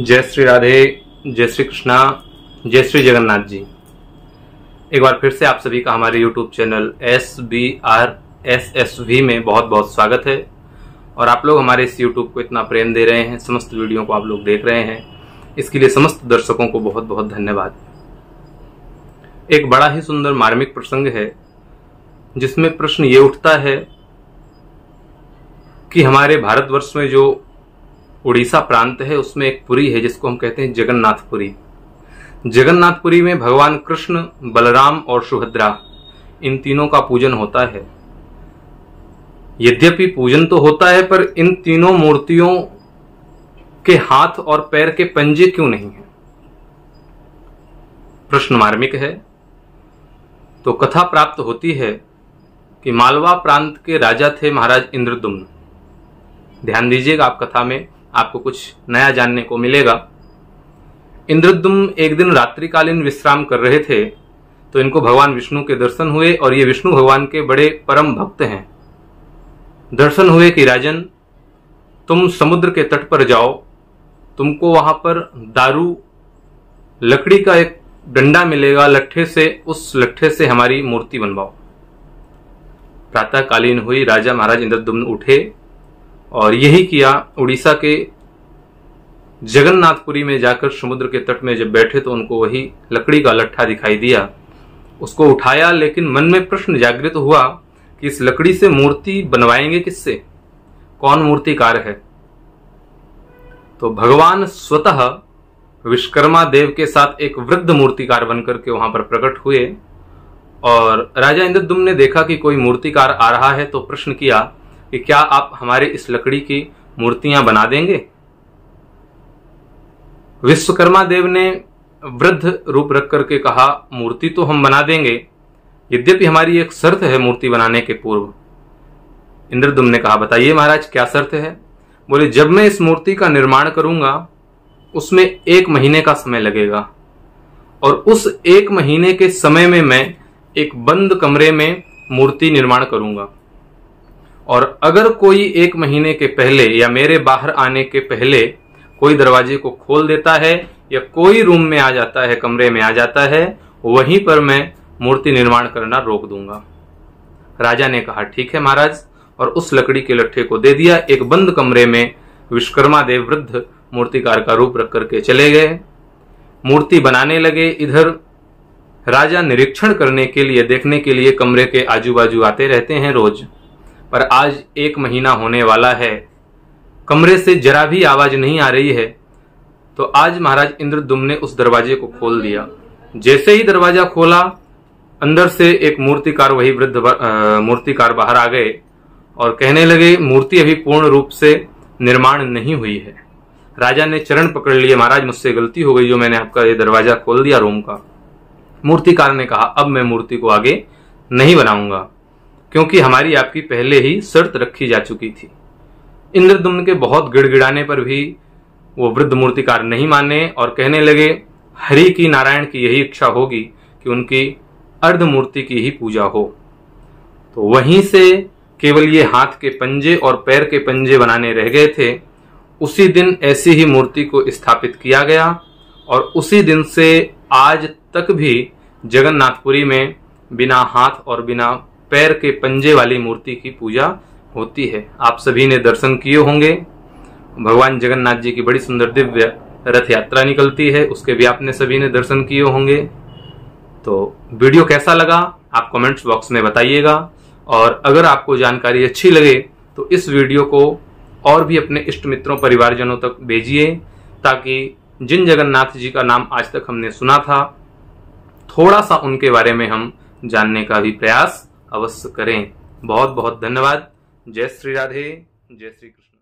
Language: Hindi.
जय श्री राधे, जय श्री कृष्णा, जय श्री जगन्नाथ जी। एक बार फिर से आप सभी का हमारे YouTube चैनल SBRSSV में बहुत बहुत स्वागत है। और आप लोग हमारे इस YouTube को इतना प्रेम दे रहे हैं, समस्त वीडियो को आप लोग देख रहे हैं, इसके लिए समस्त दर्शकों को बहुत बहुत धन्यवाद। एक बड़ा ही सुंदर मार्मिक प्रसंग है जिसमें प्रश्न ये उठता है कि हमारे भारतवर्ष में जो उड़ीसा प्रांत है उसमें एक पुरी है जिसको हम कहते हैं जगन्नाथपुरी। जगन्नाथपुरी में भगवान कृष्ण, बलराम और सुभद्रा इन तीनों का पूजन होता है। यद्यपि पूजन तो होता है पर इन तीनों मूर्तियों के हाथ और पैर के पंजे क्यों नहीं है? प्रश्न मार्मिक है। तो कथा प्राप्त होती है कि मालवा प्रांत के राजा थे महाराज इंद्रद्युम्न। ध्यान दीजिएगा, आप कथा में आपको कुछ नया जानने को मिलेगा। इंद्रद्युम्न एक दिन रात्रिकालीन विश्राम कर रहे थे तो इनको भगवान विष्णु के दर्शन हुए और ये विष्णु भगवान के बड़े परम भक्त हैं। दर्शन हुए कि राजन, तुम समुद्र के तट पर जाओ, तुमको वहां पर दारू लकड़ी का एक डंडा मिलेगा, लट्ठे से, उस लट्ठे से हमारी मूर्ति बनवाओ। प्रातःकालीन हुई, राजा महाराज इंद्रद्युम्न उठे और यही किया। उड़ीसा के जगन्नाथपुरी में जाकर समुद्र के तट में जब बैठे तो उनको वही लकड़ी का लट्ठा दिखाई दिया। उसको उठाया, लेकिन मन में प्रश्न जागृत हुआ कि इस लकड़ी से मूर्ति बनवाएंगे किससे? कौन मूर्तिकार है? तो भगवान स्वतः विश्वकर्मा देव के साथ एक वृद्ध मूर्तिकार बनकर के वहां पर प्रकट हुए। और राजा इंद्रद्युम्न ने देखा कि कोई मूर्तिकार आ रहा है तो प्रश्न किया कि क्या आप हमारे इस लकड़ी की मूर्तियां बना देंगे? विश्वकर्मा देव ने वृद्ध रूप रख करके कहा, मूर्ति तो हम बना देंगे, यद्यपि हमारी एक शर्त है मूर्ति बनाने के पूर्व। इंद्रद्युम्न ने कहा, बताइए महाराज क्या शर्त है? बोले, जब मैं इस मूर्ति का निर्माण करूंगा उसमें 1 महीने का समय लगेगा और उस 1 महीने के समय में मैं एक बंद कमरे में मूर्ति निर्माण करूंगा। और अगर कोई 1 महीने के पहले या मेरे बाहर आने के पहले कोई दरवाजे को खोल देता है या कोई रूम में आ जाता है, कमरे में आ जाता है, वहीं पर मैं मूर्ति निर्माण करना रोक दूंगा। राजा ने कहा, ठीक है महाराज, और उस लकड़ी के लट्ठे को दे दिया। एक बंद कमरे में विश्वकर्मा देव वृद्ध मूर्तिकार का रूप रख करके चले गए, मूर्ति बनाने लगे। इधर राजा निरीक्षण करने के लिए, देखने के लिए कमरे के आजू बाजू आते रहते हैं रोज। पर आज 1 महीना होने वाला है, कमरे से जरा भी आवाज नहीं आ रही है। तो आज महाराज इंद्रद्युम्न ने उस दरवाजे को खोल दिया। जैसे ही दरवाजा खोला, अंदर से एक मूर्तिकार, वही वृद्ध मूर्तिकार बाहर आ गए और कहने लगे, मूर्ति अभी पूर्ण रूप से निर्माण नहीं हुई है। राजा ने चरण पकड़ लिए, महाराज मुझसे गलती हो गई जो मैंने आपका ये दरवाजा खोल दिया रूम का। मूर्तिकार ने कहा, अब मैं मूर्ति को आगे नहीं बनाऊंगा क्योंकि हमारी आपकी पहले ही शर्त रखी जा चुकी थी। इंद्रद्युम्न के बहुत गिड़गिड़ाने पर भी वो वृद्ध मूर्तिकार नहीं माने और कहने लगे, हरि की, नारायण की यही इच्छा होगी कि उनकी अर्ध मूर्ति की ही पूजा हो। तो वहीं से केवल ये हाथ के पंजे और पैर के पंजे बनाने रह गए थे। उसी दिन ऐसी ही मूर्ति को स्थापित किया गया और उसी दिन से आज तक भी जगन्नाथपुरी में बिना हाथ और बिना पैर के पंजे वाली मूर्ति की पूजा होती है। आप सभी ने दर्शन किए होंगे। भगवान जगन्नाथ जी की बड़ी सुंदर दिव्य रथ यात्रा निकलती है, उसके भी आपने सभी ने दर्शन किए होंगे। तो वीडियो कैसा लगा आप कमेंट्स बॉक्स में बताइएगा। और अगर आपको जानकारी अच्छी लगे तो इस वीडियो को और भी अपने इष्ट मित्रों, परिवारजनों तक भेजिए ताकि जिन जगन्नाथ जी का नाम आज तक हमने सुना था, थोड़ा सा उनके बारे में हम जानने का भी प्रयास अवश्य करें। बहुत बहुत धन्यवाद। जय श्री राधे, जय श्री कृष्ण।